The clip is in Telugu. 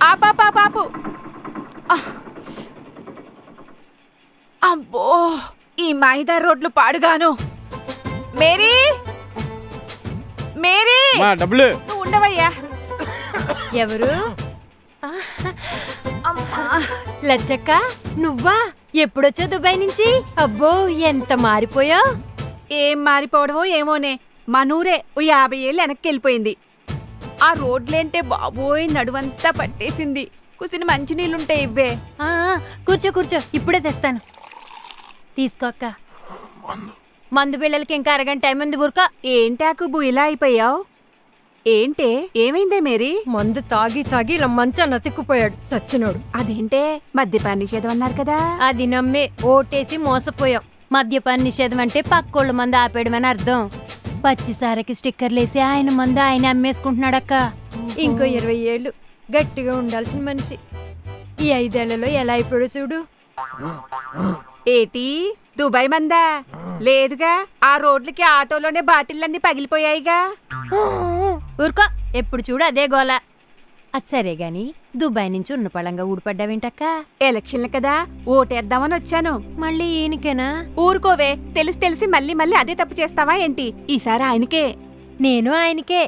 ఆపాపాపాపు. అబ్బో, ఈ మైదా రోడ్లు పాడుగాను. మేరీ, మేరీ, డబ్బులు నువ్వు ఉండవయ్యా. ఎవరు? లచ్చక్క, నువ్వా? ఎప్పుడొచ్చా దుబాయ్ నుంచి? అబ్బో, ఎంత మారిపోయావు. ఏం మారిపోవడమో ఏమోనే, మనూరే 50 ఏళ్ళు వెనక్కి వెళ్ళిపోయింది. ఆ రోడ్లేంటే బాబోయ్ నడువంతా పట్టేసింది. కుసిన మంచినీళ్ళుంటాయి ఇవ్వే. కూర్చో కూర్చో, ఇప్పుడే తెస్తాను. తీసుకో అక్క. మందు బిళ్ళలకి ఇంకా అరగంట టైం ఉంది. ఊరుక. ఏంటాకుబు ఇలా అయిపోయావు? ఏంటే, ఏమైందే మేరీ? మందు తాగి తాగి ఇలా మంచాన్ని అతిక్కుపోయాడు సచ్చినోడు. అదేంటే, మద్యపాన నిషేధం అన్నారు కదా? అది నమ్మే ఓటేసి మోసపోయాం. మద్యపాన నిషేధం అంటే పక్కోళ్ళ మందు ఆపేయడం అని అర్థం. పచ్చిసారకి స్టిక్కర్లేసి ఆయన మందు ఆయన అమ్మేసుకుంటున్నాడక్క. ఇంకో 20 ఏళ్ళు గట్టిగా ఉండాల్సిన మనిషి ఈ 5 ఏళ్లలో ఎలా అయిపోయాడు చూడు. ఏటి, దుబాయ్ మందా? లేదుగా, ఆ రోడ్లకి ఆటోలోనే బాటిళ్ళన్నీ పగిలిపోయాయిగా. ఊరుకో, ఎప్పుడు చూడు అదే గోల. అది సరే గాని దుబాయ్ నుంచి ఉన్న పళంగా ఊడిపడ్డావేంటక్క? ఎలక్షన్లు కదా, ఓటేద్దామని వచ్చాను. మళ్ళీ ఈయనకేనా? ఊరుకోవే, తెలిసి తెలిసి మళ్ళీ మళ్ళీ అదే తప్పు చేస్తావా ఏంటి? ఈసారి ఆయనకే. నేను ఆయనకే.